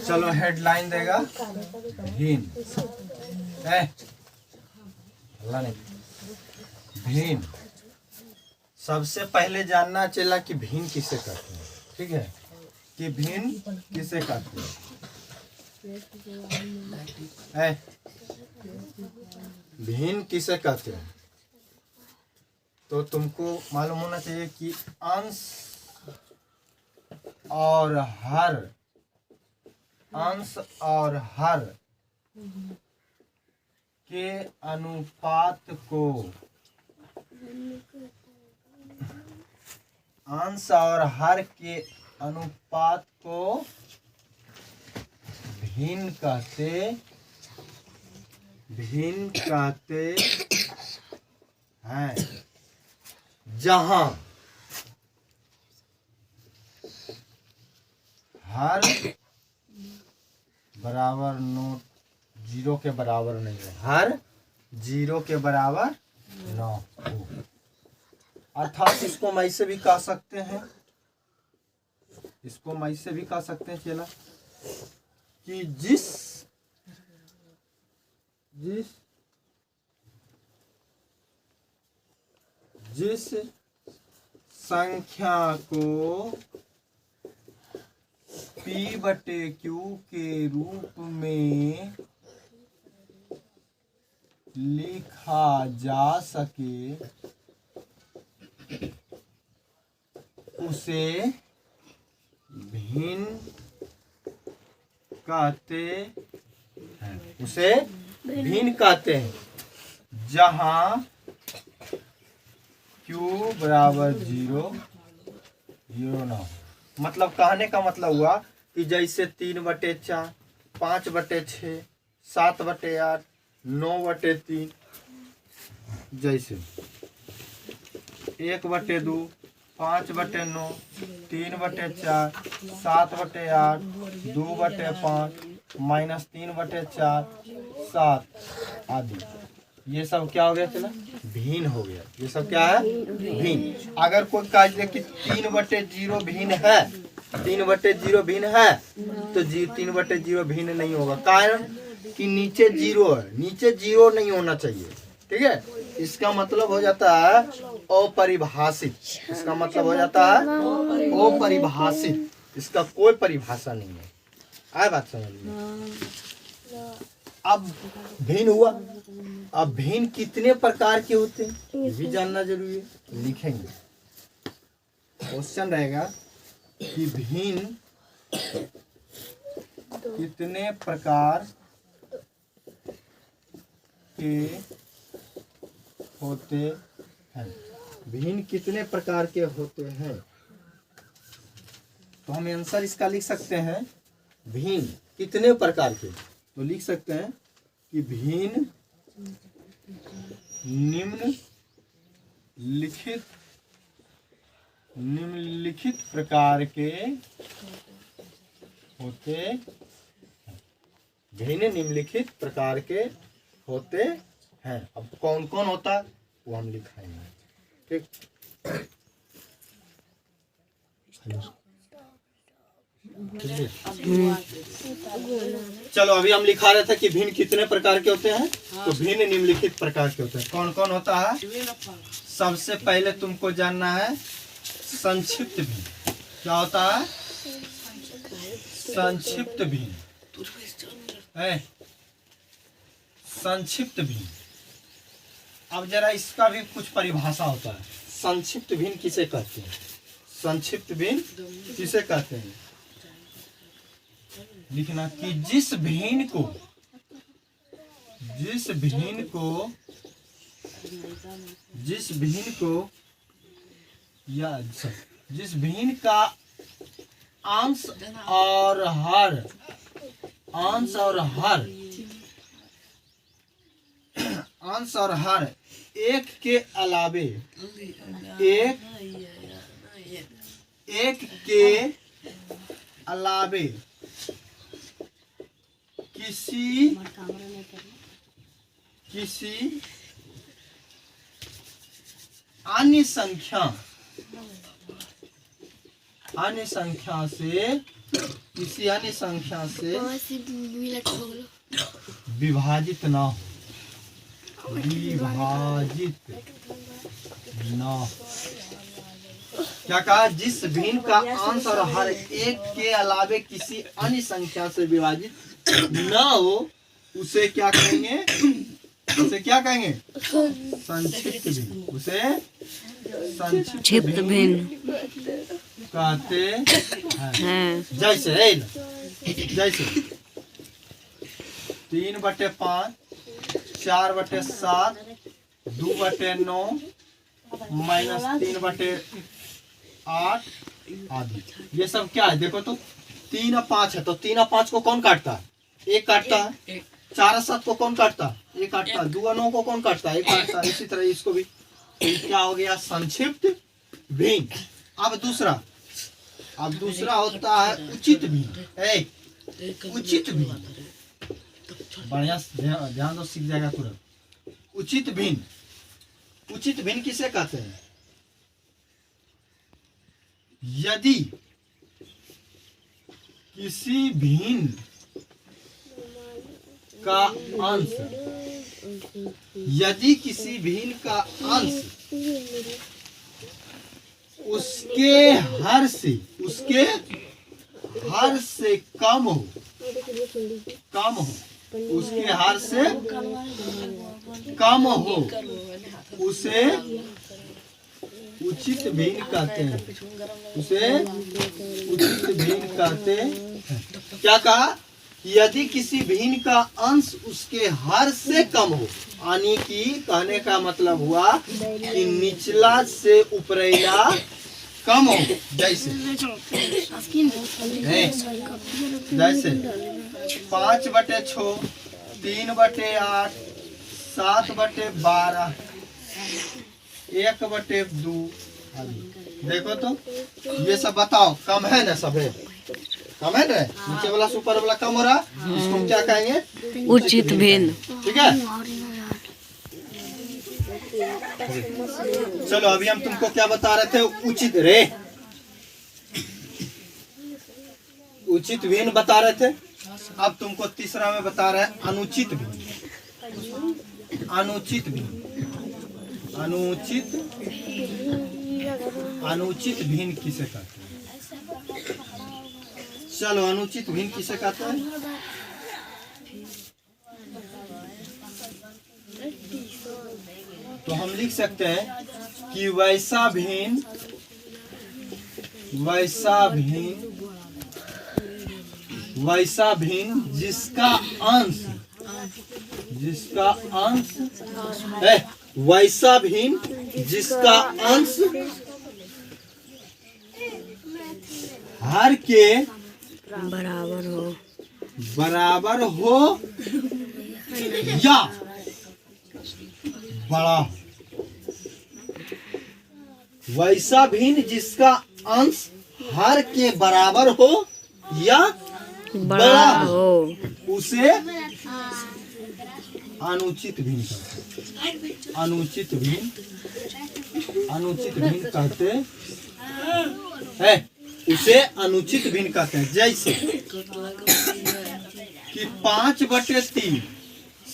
चलो हेडलाइन देगा भिन्न। भिन्न सबसे पहले जानना चला कि भिन्न किसे कहते हैं। ठीक है, कि भिन्न किसे कहते हैं। भिन्न किसे कहते हैं तो तुमको मालूम होना चाहिए कि अंश और हर के अनुपात को अंश और हर के अनुपात को भिन्न कहते हैं। जहां हर बराबर नोट 0 के बराबर नहीं है, हर 0 के बराबर न हो। अर्थात इसको मैं ऐसे भी कह सकते हैं, चला कि जिस संख्या को P/Q के रूप में लिखा जा सके उसे भिन्न कहते हैं। जहां Q बराबर 0 ना हो। मतलब कहने का मतलब हुआ कि जैसे 3/4, 5/6, 7/8, 9/3, जैसे 1/2, 5/9, 3/4, 7/8, 2/5, -3/4, 7 आदि। ये सब क्या हो गया चला? भिन्न हो गया। ये सब क्या है? भिन्न। अगर कोई कह दे कि 3/0 भिन्न है, 3/0 भिन्न है, तो 3/0 भिन्न नहीं होगा। कारण कि नीचे 0 है, नीचे 0 नहीं होना चाहिए। ठीक है, इसका मतलब हो जाता है अपरिभाषित। इसका मतलब हो जाता है अपरिभाषित। इसका कोई परिभाषा नहीं है। आए बात समझ में? अब भिन्न हुआ। अब भिन्न कितने प्रकार के होते हैं ये भी जानना जरूरी है। लिखेंगे, क्वेश्चन रहेगा कि भिन्न कितने प्रकार के होते हैं। भिन्न कितने प्रकार के होते हैं, तो हम आंसर इसका लिख सकते हैं भिन्न कितने प्रकार के। तो लिख सकते हैं कि भिन्न निम्नलिखित प्रकार के होते हैं। भिन्न निम्नलिखित प्रकार के होते हैं। अब कौन कौन होता है वो हम लिखाएंगे। ठीक, चलो अभी हम लिखा रहे थे कि भिन्न कितने प्रकार के होते हैं। तो भिन्न निम्नलिखित प्रकार के होते हैं। कौन कौन होता है? सबसे पहले तुमको जानना है संक्षिप्त भिन्न। क्या होता है? संक्षिप्त भिन्न। संक्षिप्त भिन्न। अब जरा इसका भी कुछ परिभाषा होता है। संक्षिप्त भिन्न किसे कहते हैं? संक्षिप्त भिन्न किसे कहते हैं? लिखना कि जिस भिन्न का अंश और हर एक के अलावे किसी अन्य संख्या अन्य संख्या से किसी अन्य संख्या से विभाजित ना हो, विभाजित ना हो। क्या कहा? जिस भिन्न का अंश और हर एक के अलावे किसी अन्य संख्या से विभाजित ना हो उसे क्या कहेंगे? उसे क्या कहेंगे? संक्षिप्त भिन्न। उसे संक्षिप्त भिन्न कहते हैं। जैसे 3/5, 4/7, 2/9, -3/8 आदि। ये सब क्या है? देखो तो 3 और 5 है, तो 3 और 5 को कौन काटता है? एक काटता है। 4 और 7 को कौन काटता है? एक काटता है। 2 और 9 को कौन काटता है? एक काटता है। इसी तरह इसको भी। तो क्या हो गया? संक्षिप्त भिन्न। अब दूसरा होता है उचित भिन्न। उचित भिन्न बढ़िया ध्यान दो, सीख जाएगा तुरंत। उचित भिन्न किसे कहते हैं? यदि किसी भिन्न का अंश उसके हर से कम हो, उसके हर से कम हो उसे उचित भिन्न कहते हैं। उसे उचित भिन्न कहते हैं। क्या कहा? यदि किसी भिन्न का अंश उसके हर से कम हो, यानी कि कहने का मतलब हुआ कि निचला से ऊपरला कम हो। जैसे 5/6, 3/8, 7/12, 1/2 आदि। देखो तो ये सब बताओ, कम है ना? सब है, कम है ना? नीचे वाला से ऊपर वाला कम हो रहा, इसको हम क्या कहेंगे? उचित भिन्न। ठीक है, चलो अभी हम तुमको क्या बता रहे थे? उचित भिन्न बता रहे थे। अब तुमको तीसरा में बता रहे हैं अनुचित भिन्न। अनुचित भिन्न किसे कहते हैं? चलो अनुचित भिन्न किसे कहते हैं? तो हम लिख सकते हैं कि वैसा भिन्न जिसका अंश है, वैसा भिन्न जिसका अंश हर के बराबर हो या बड़ा। वैसा भिन्न जिसका अंश हर के बराबर हो या बड़ा हो उसे अनुचित भिन्न कहते हैं। उसे अनुचित भिन्न कहते हैं। जैसे कि 5/3,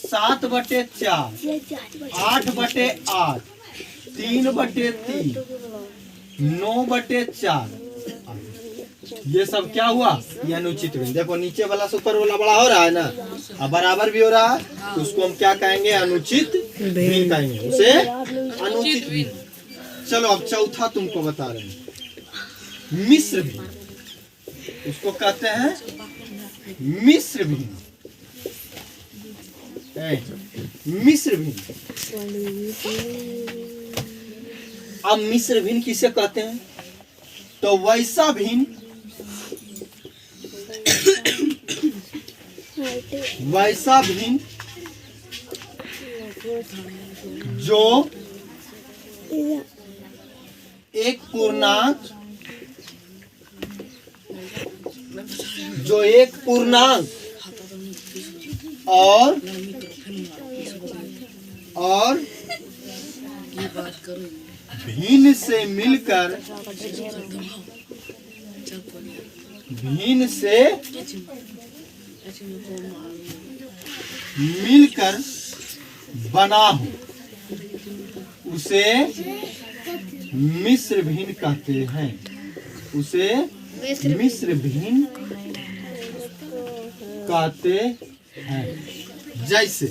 7/4, 8/8, 3/3, 9/4, ये सब क्या हुआ? ये अनुचित भिन्न। देखो नीचे वाला से ऊपर वाला बड़ा हो रहा है ना, अब बराबर भी हो रहा है, तो उसको हम क्या कहेंगे? अनुचित भिन्न कहेंगे। उसे अनुचित भिन्न। चलो अब चौथा तुमको बता रहे हैं, मिश्र भिन्न। उसको कहते हैं मिश्र भिन्न। मिश्र भिन्न। अब मिश्र भिन्न किसे कहते हैं? तो वैसा भिन्न जो एक पूर्णांक और भिन्न से मिलकर भिन्न से मिलकर बना हो उसे मिश्र भिन्न कहते हैं। उसे मिश्र भिन्न कहते हैं। जैसे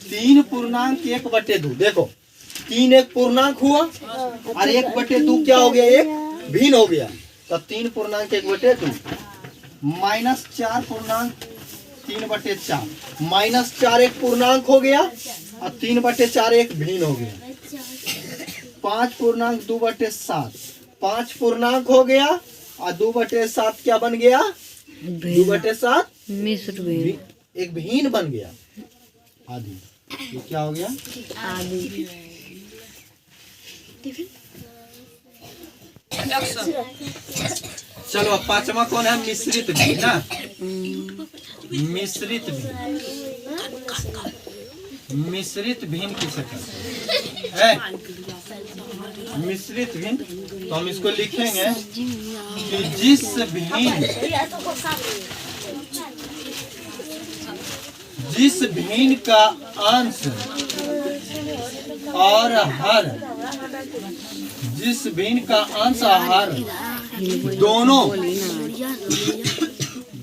3 पूर्णांक 1/2, देखो 3 एक पूर्णांक हुआ और 1/2 क्या हो गया, एक भिन्न हो गया। तो 3 पूर्णांक 1/2 माइनस 4 पूर्णांक 3/4 माइनस 4 एक पूर्णांक हो गया और 3/4 एक भिन्न हो गया। 5 पूर्णांक 2/7 5 पूर्णांक हो गया और 2/7 क्या बन गया, 2/7 मिश्र भिन्न, एक भिन्न बन गया आदि। ये क्या हो गया, आदि। चलो अब 5वां कौन है, मिश्रित भिन्न ना। मिश्रित भिन्न, मिश्रित भिन्न किसे कहते हैं? मिश्रित भिन्न, तो हम इसको लिखेंगे कि जिस भिन्न का अंश और हर, जिस भिन्न का अंश और हर दोनों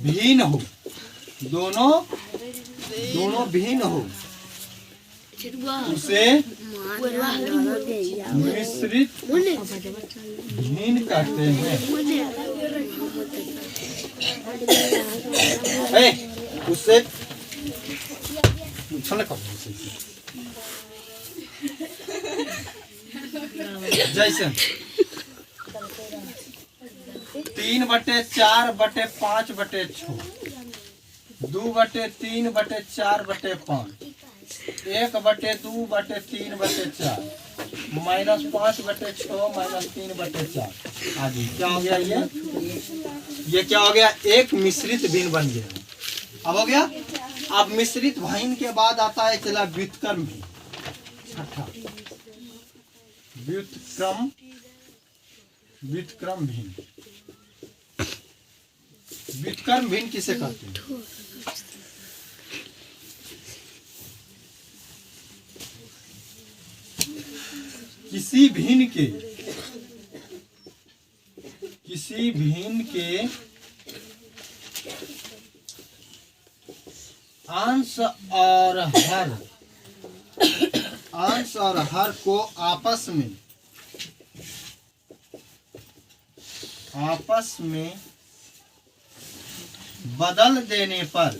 भिन्न हो, दोनों भिन्न हो उसे मिश्रित भिन्न कहते हैं। उससे जैसे 3/4/5/6 2/3/4/5 1/2/3/4 माइनस 5/6 माइनस 3/4 आदि। क्या हो गया, ये क्या हो गया, एक मिश्रित भिन्न बन गया। अब हो गया। अब मिश्रित भिन्न के बाद आता है चला व्युत्क्रम भिन्न। छठा व्युत्क्रम भिन्न। व्युत्क्रम भिन्न किसे कहते हैं? किसी भिन्न के अंश और हर को आपस में बदल देने पर,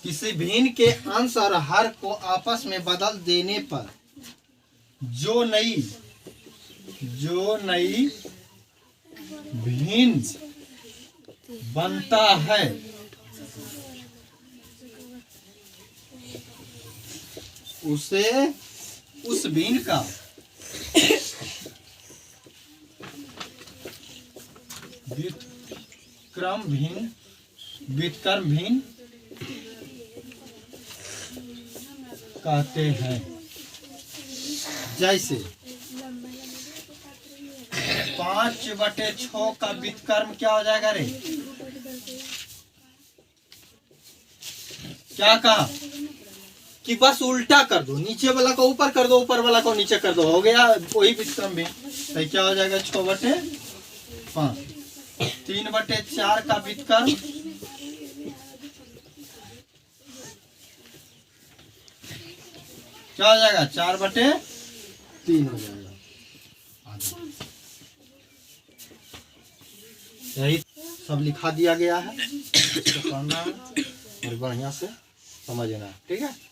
किसी भिन्न के अंश और हर को आपस में बदल देने पर जो नई भिन्न बनता है उसे उस भिन्न का व्युत्क्रम भिन्न कहते हैं। जैसे 5/6 का व्युत्क्रम क्या हो जाएगा रे, क्या कहा कि बस उल्टा कर दो, नीचे वाला को ऊपर कर दो, ऊपर वाला को नीचे कर दो, हो गया वही व्युत्क्रम भिन्न। तो क्या हो जाएगा 6/5 3/4 का व्युत्क्रम क्या हो जाएगा, 4/3 हो जाएगा। यही सब लिखा दिया गया है, इसको पढ़ना है और बढ़िया से समझना है, ठीक है।